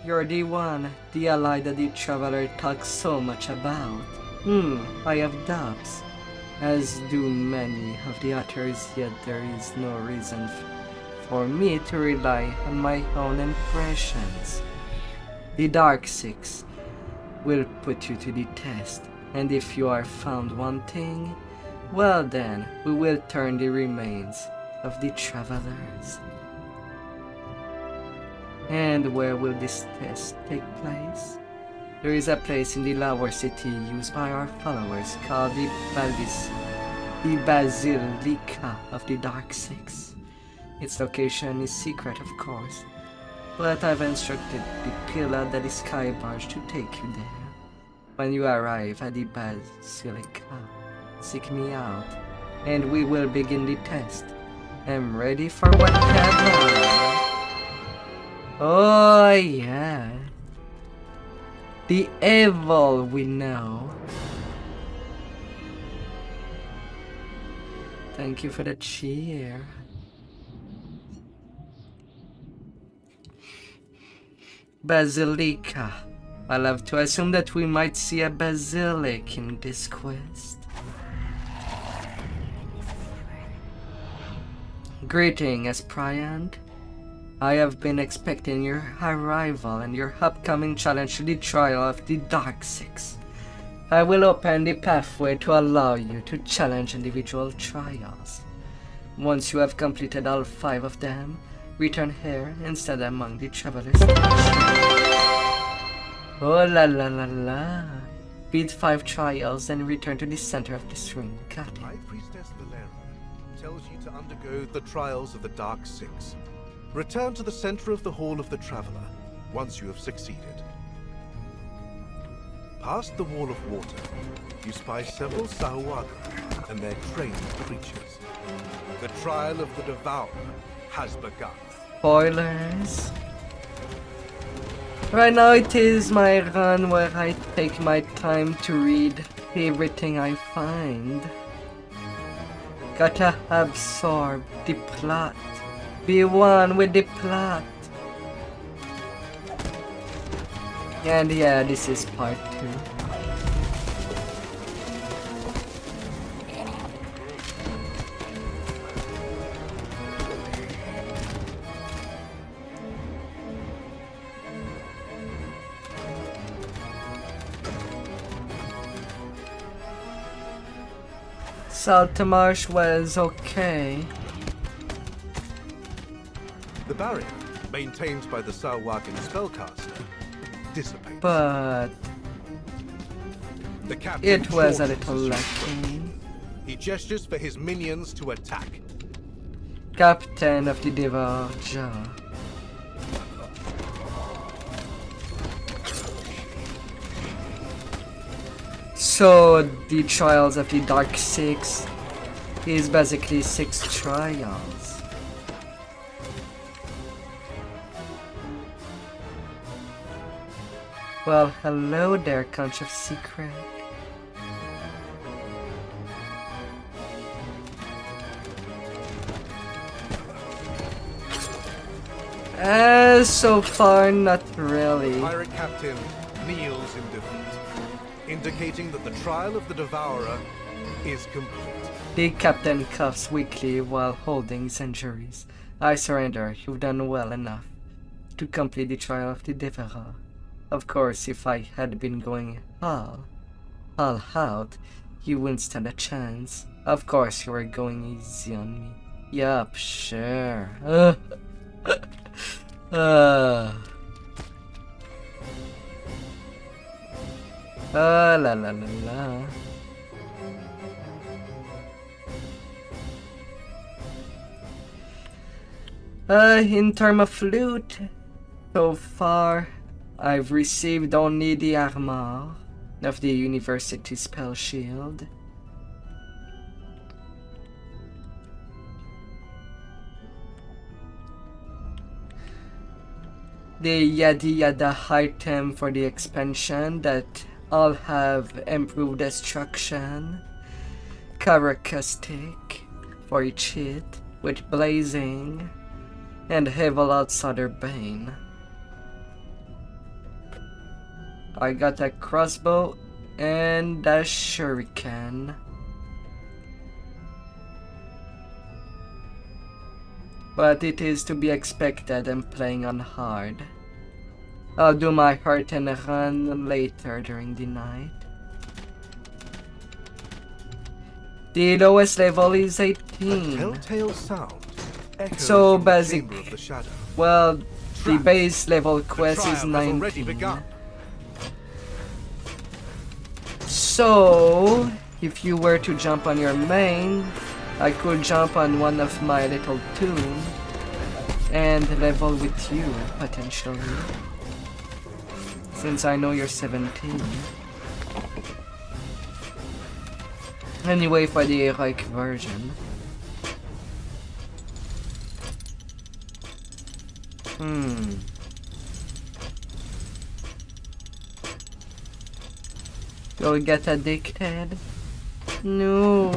you're the one, the ally that the traveler talks so much about. I have doubts, as do many of the others, yet there is no reason for me to rely on my own impressions. The Dark Six will put you to the test, and if you are found wanting, well then, we will turn the remains of the travelers. And where will this test take place? There is a place in the lower city used by our followers called the Basilica of the Dark Six. Its location is secret, of course, but I've instructed the pillar that is sky barge to take you there. When you arrive at the Basilica, seek me out, and we will begin the test. I'm ready for whatever. Oh yeah. The evil we know. Thank you for the cheer. Basilica. I love to assume that we might see a basilic in this quest. Greeting, Espriant. I have been expecting your arrival and your upcoming challenge to the trial of the Dark Six. I will open the pathway to allow you to challenge individual trials. Once you have completed all 5 of them, return here and stand among the travelers. Oh la la la la. Beat 5 trials and return to the center of this ring. Got it. High Priestess Valera tells you to undergo the trials of the Dark Six. Return to the center of the Hall of the Traveler once you have succeeded. Past the Wall of Water, you spy several Sahuagin and their trained creatures. The trial of the Devourer has begun. Spoilers. Right now it is my run where I take my time to read everything I find. Gotta absorb the plot. Be one with the plot. And yeah, this is part 2. Saltamarsh was okay. The barrier, maintained by the Sahuagin spellcaster, dissipates. But the captain it was a shortens little his lacking. He gestures for his minions to attack. Captain of the Devarja. So the trials of the Dark Six is basically 6 trials. Well, hello there, Conch of Secret. So far, not really. The pirate captain kneels in defeat, indicating that the trial of the Devourer is complete. The captain coughs weakly while holding his injuries. I surrender. You've done well enough to complete the trial of the Devourer. Of course, if I had been going all out, you wouldn't stand a chance. Of course, you were going easy on me. Yup, sure. La la la la. In terms of loot, so far, I've received only the armor of the University Spell Shield. The yada yada item for the expansion that all have improved destruction. Characteristic for each hit with blazing and Evil Outsider Bane. I got a crossbow and a shuriken. But it is to be expected I'm playing on hard. I'll do my heart and run later during the night. The lowest level is A 18. telltale sound echoes So from the basic. chamber of the shadow. Well, the Trapped. base level The quest trial is has already 19. begun. So, if you were to jump on your main, I could jump on one of my little toon and level with you, potentially. Since I know you're 17. Anyway, for the heroic version. You'll get addicted? No.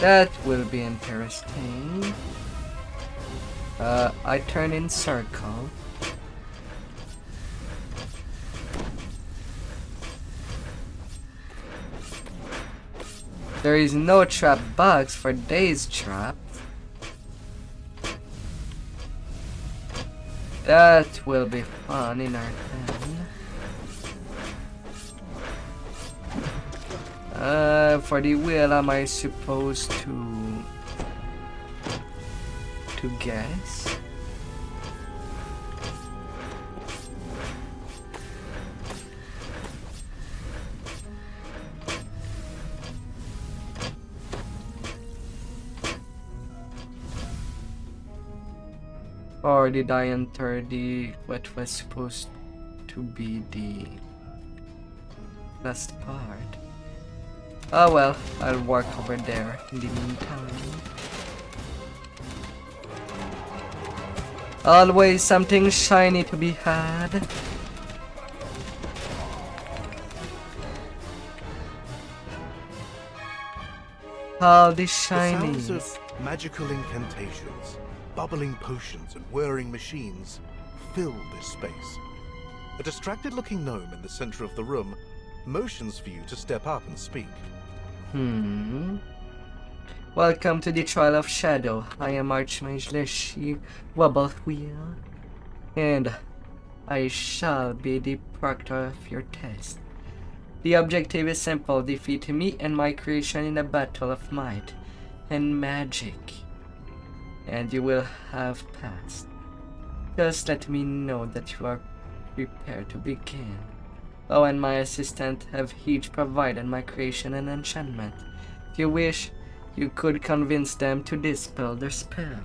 That will be interesting. I turn in circle. There is no trap box for days trap. That will be fun in our turn. For the wheel, am I supposed to guess? Or did I enter what was supposed to be the last part? Oh well, I'll walk over there in the meantime. Always something shiny to be had. All the The sounds shinies. of magical incantations, bubbling potions and whirring machines fill this space. A distracted-looking gnome in the center of the room motions for you to step up and speak. Welcome to the Trial of Shadow. I am Archmage Leshy Wobblewheel, and I shall be the proctor of your test. The objective is simple: defeat me and my creation in a battle of might and magic, and you will have passed. Just let me know that you are prepared to begin. Oh, and my assistant have each provided my creation an enchantment. If you wish, you could convince them to dispel their spell.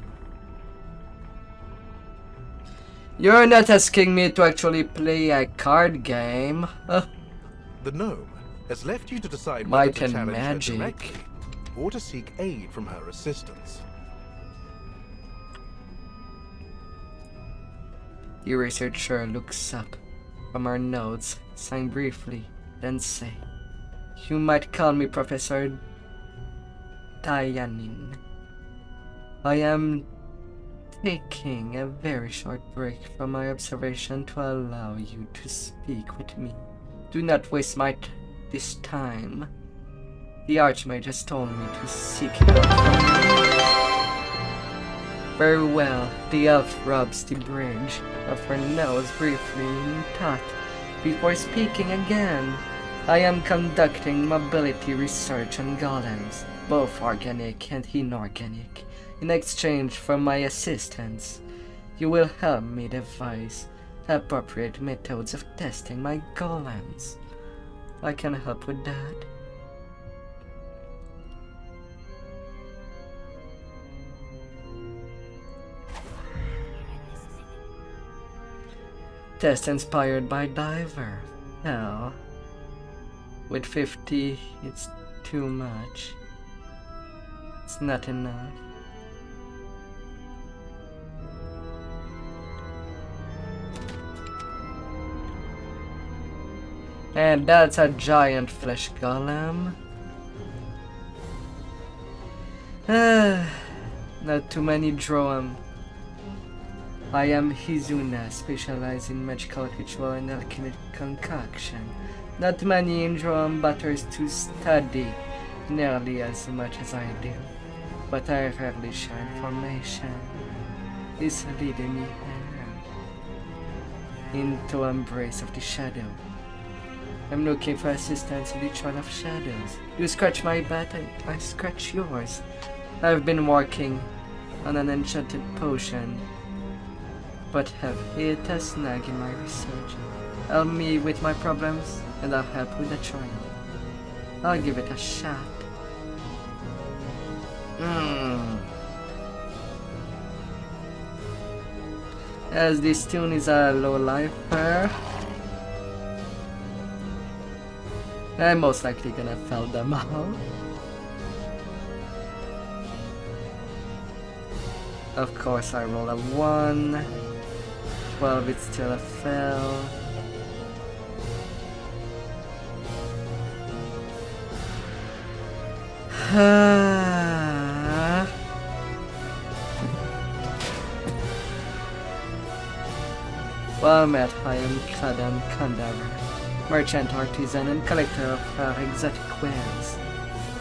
You're not asking me to actually play a card game. The gnome has left you to decide whether Might to and challenge magic. her directly or to seek aid from her assistants. The researcher looks up from her notes, sigh briefly, then say, "You might call me Professor Dianin. I am taking a very short break from my observation to allow you to speak with me. Do not waste this time. The Archmage has told me to seek help from you." Very well, the elf rubs the bridge of her nose briefly in thought before speaking again. "I am conducting mobility research on golems, both organic and inorganic. In exchange for my assistance, you will help me devise appropriate methods of testing my golems. I can help with that." Test inspired by Diver. Hell. With 50, it's too much. It's not enough. And that's a giant flesh golem. Not too many draw 'em. I am Hizuna, specialized in magical ritual and alchemic concoction. Not many in Droam butters to study nearly as much as I do, but I rarely share information. This leading me here, into embrace of the shadow. I'm looking for assistance in the Trial of Shadows. You scratch my back, I scratch yours. I've been working on an enchanted potion, but have hit a snag in my research. Help me with my problems, and I'll help with the trial. I'll give it a shot. As this tune is a low lifer, I'm most likely gonna fail them out. Of course I roll a 1. 12, it's still a fail. Well met, I am Kadam Kandaver, merchant, artisan, and collector of exotic wares.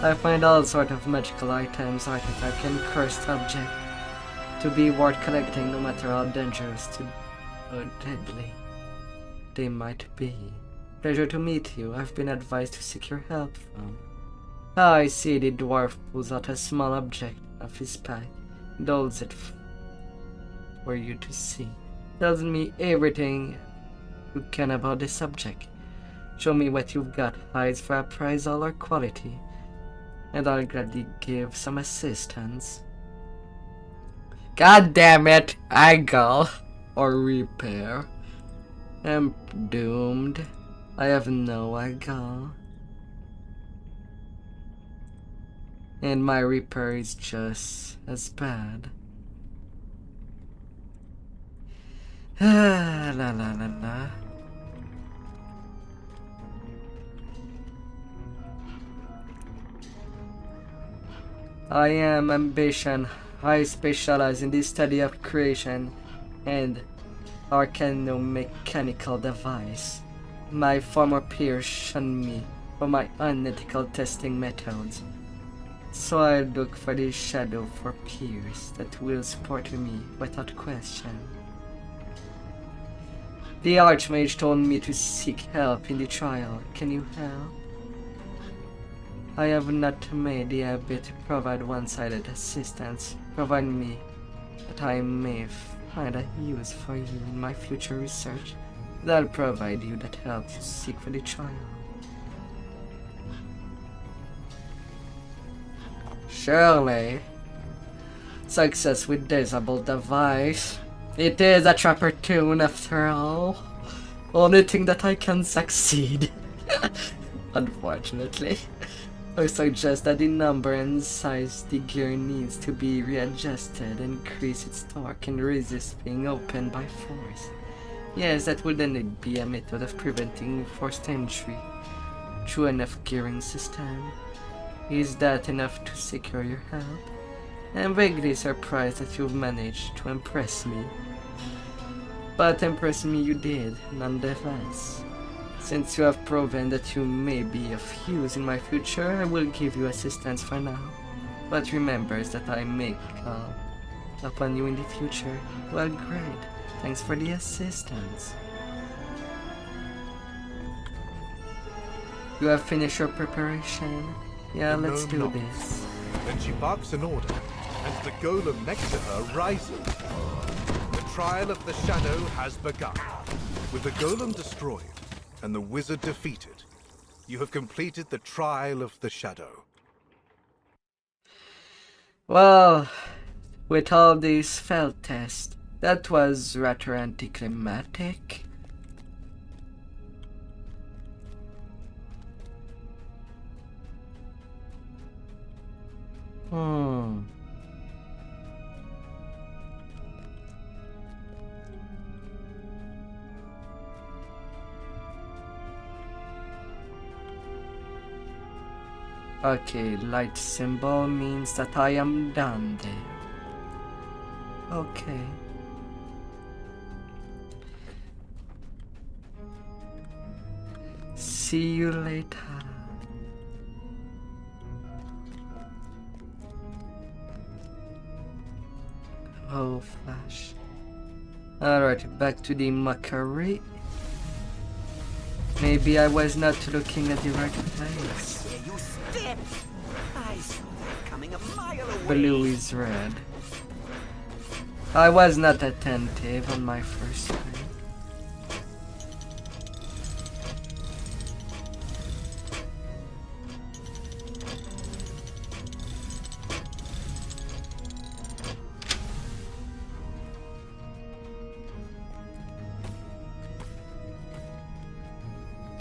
I find all sorts of magical items, artifacts, and cursed objects to be worth collecting, no matter how dangerous or deadly they might be. Pleasure to meet you. I've been advised to seek your help from. I see. The dwarf pulls out a small object of his pack and holds it for you to see. Tells me everything you can about the subject. Show me what you've got, eyes for appraisal or quality, and I'll gladly give some assistance. God damn it, angle or repair. I'm doomed. I have no angle. And my repair is just as bad. La la la la. I am ambition. I specialize in the study of creation and mechanical device. My former peers shunned me for my unethical testing methods, so I look for the shadow for peers that will support me without question. The Archmage told me to seek help in the trial. Can you help? I have not made the habit to provide one-sided assistance. Provide me that I may find a use for you in my future research. I'll provide you that help you seek for the trial. Surely. Success with disable device. It is a trapper tune after all. Only thing that I can succeed. Unfortunately. I suggest that the number and size the gear needs to be readjusted, increase its torque and resist being opened by force. Yes, that would indeed be a method of preventing forced entry through enough gearing system. Is that enough to secure your help? I'm vaguely surprised that you've managed to impress me. But impress me you did, nonetheless. Since you have proven that you may be of use in my future, I will give you assistance for now. But remember that I may call upon you in the future. Well, great. Thanks for the assistance. You have finished your preparation? Yeah, let's do this. Then she barks an order, and the golem next to her rises. The trial of the shadow has begun. With the golem destroyed and the wizard defeated, you have completed the trial of the shadow. Well, with all these failed tests, that was rather anticlimactic. Okay, light symbol means that I am done there. Okay. See you later. Oh, flash. Alright, back to the mockery. Maybe I was not looking at the right place. Where you step! I saw that coming a mile away. Blue is red. I was not attentive on my first screen.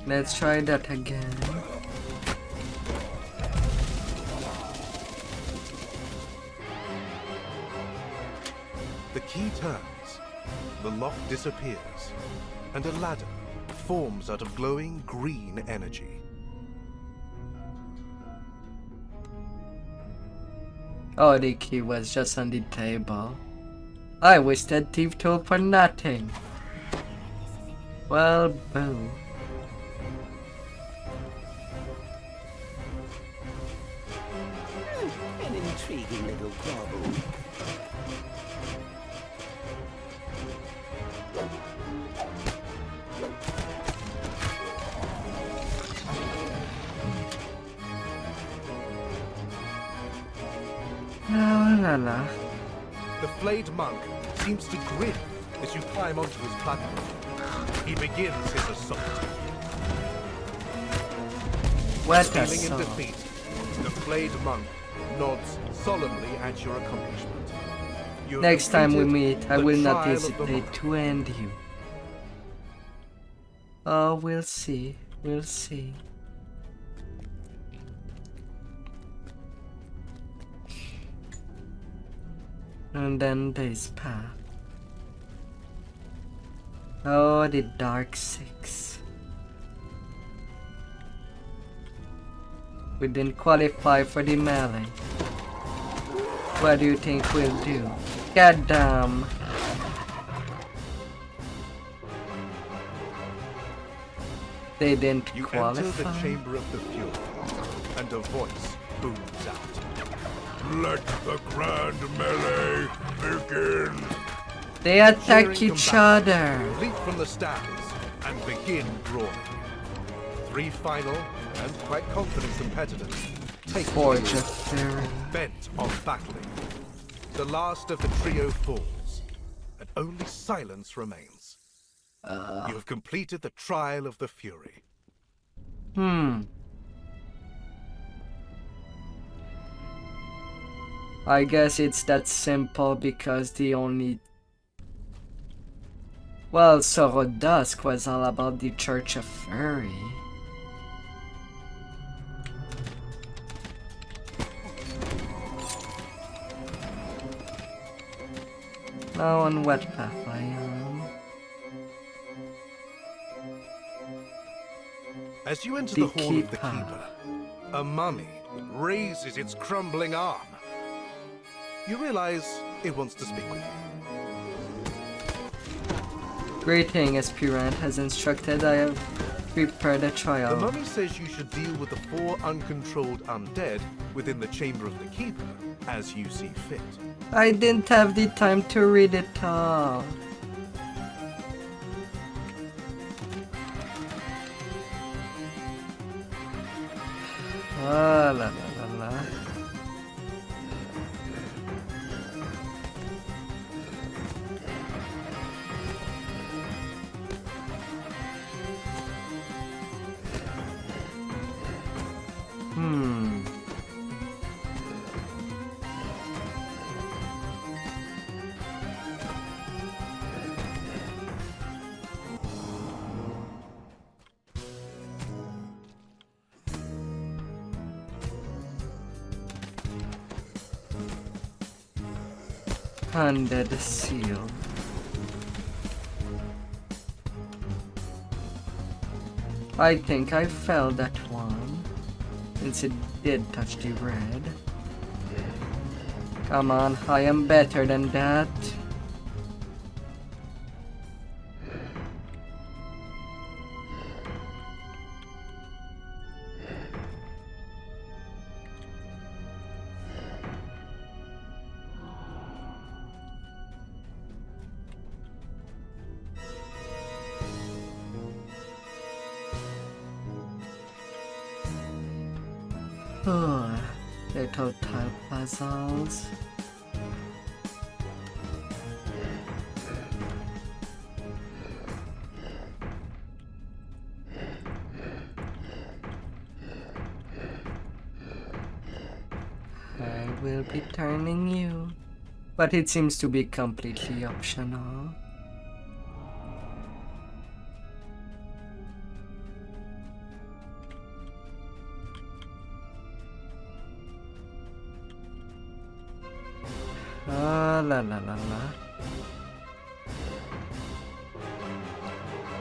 Let's try that again. The key turns, the lock disappears, and a ladder forms out of glowing green energy. Oh, the key was just on the table. I wasted thief tool for nothing. Well, boo. An intriguing little bauble. La la la. The flayed monk seems to grin as you climb onto his platform. He begins his assault. What a Feeling in song. defeat, the flayed monk nods solemnly at your accomplishment. You have Next time we completed meet, I the will not trial of the hesitate monk. to end you. Oh, we'll see. We'll see. And then this path. Oh, the Dark Six. We didn't qualify for the melee. What do you think we'll do? God damn. They didn't You qualify. enter the chamber of the fury, and a voice booms out. Let the grand melee begin! They attack Cheering each combatants other. leap from the stands and begin brawling. Three final and quite confident competitors take Forge the of Fury. bent on battling. The last of the trio falls, and only silence remains. You have completed the trial of the Fury. I guess it's that simple because the only... Well, Sorrow Dusk was all about the Church of Fury. Now on what path I am? As you enter The the hall of the Keeper. Keeper, a mummy raises its crumbling arm. You realize it wants to speak with you. Greeting, aspirant. As instructed, I have prepared a The trial. mummy says you should deal with the 4 uncontrolled undead within the chamber of the Keeper as you see fit. I didn't have the time to read it all. Ah, la la la la. Under the seal. I think I failed that one. since it did touch the red. Come on, I am better than that. Oh, little tile puzzles. I will be turning you, but it seems to be completely optional. La la la la.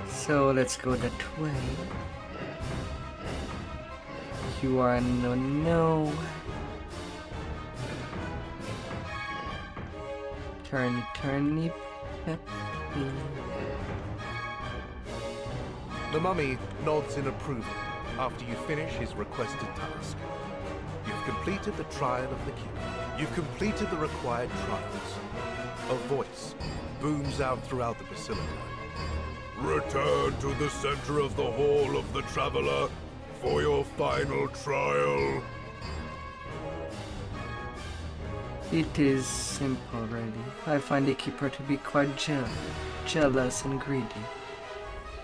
So let's go that way. You are no. Turny peppy. The mummy nods in approval after you finish his requested task. You've completed the trial of the keeper. You've completed the required trials. A voice booms out throughout the basilica. Return to the center of the Hall of the Traveler for your final trial. It is simple, really. I find the keeper to be quite jealous and greedy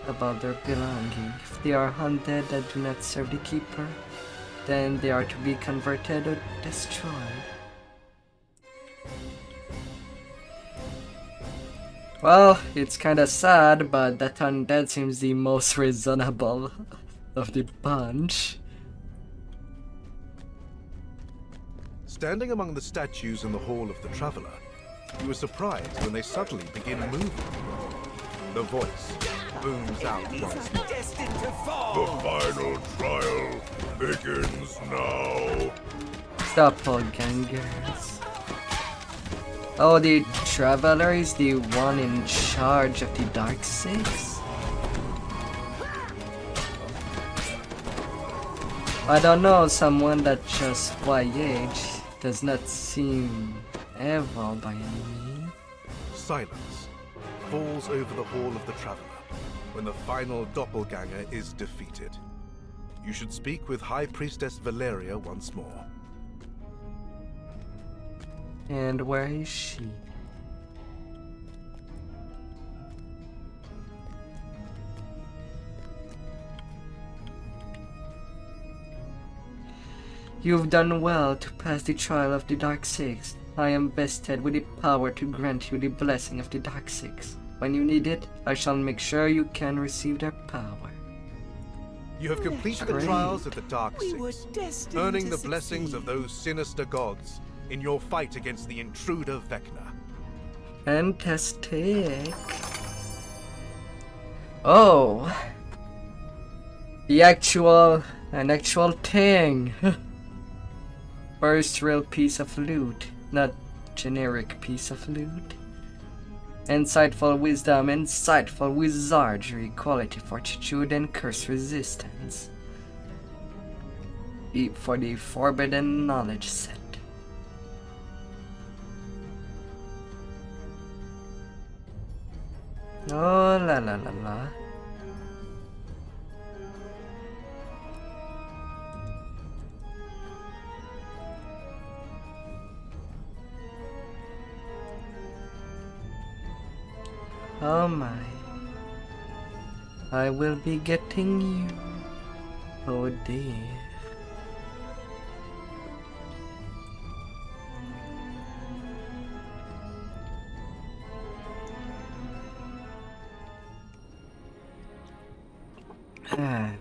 about their belonging. If they are undead that do not serve the keeper, then they are to be converted or destroyed. Well, it's kinda sad, but that undead seems the most reasonable of the bunch. Standing among the statues in the Hall of the Traveler, you were surprised when they suddenly begin moving. The voice booms out once more. Destined to fall. The final trial begins now. Doppelgangers. Oh, the Traveler is the one in charge of the Dark Six? I don't know, someone that just YH does not seem evil by any means. Silence falls over the Hall of the Traveler when the final doppelganger is defeated. You should speak with High Priestess Valeria once more. And where is she? You've done well to pass the trial of the Dark Six. I am vested with the power to grant you the blessing of the Dark Six. When you need it, I shall make sure you can receive their power. You have completed the Great. trials of the Dark We were Six, destined earning to the blessings of succeed. those sinister gods in your fight against the intruder Vecna. Fantastic. Oh. An actual thing. First real piece of loot, not generic piece of loot. Insightful wisdom, insightful wizardry, quality fortitude, and curse resistance. For the forbidden knowledge set. Oh la la la la. Oh my. I will be getting you. Oh dear. Ah.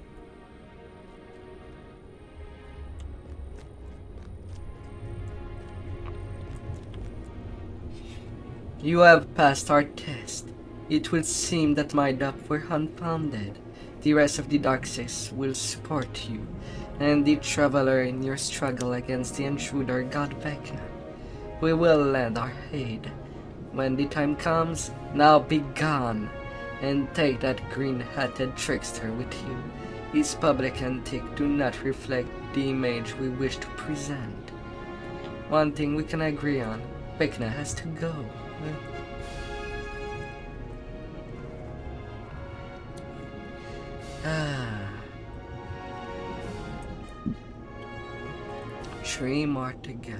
You have passed our test. It would seem that my doubts were unfounded. The rest of the Dark Six will support you, and the Traveler in your struggle against the intruder god Vecna. We will lend our aid. When the time comes, now be gone, and take that green-hatted trickster with you. His public antics do not reflect the image we wish to present. One thing we can agree on, Vecna has to go. Three more to go.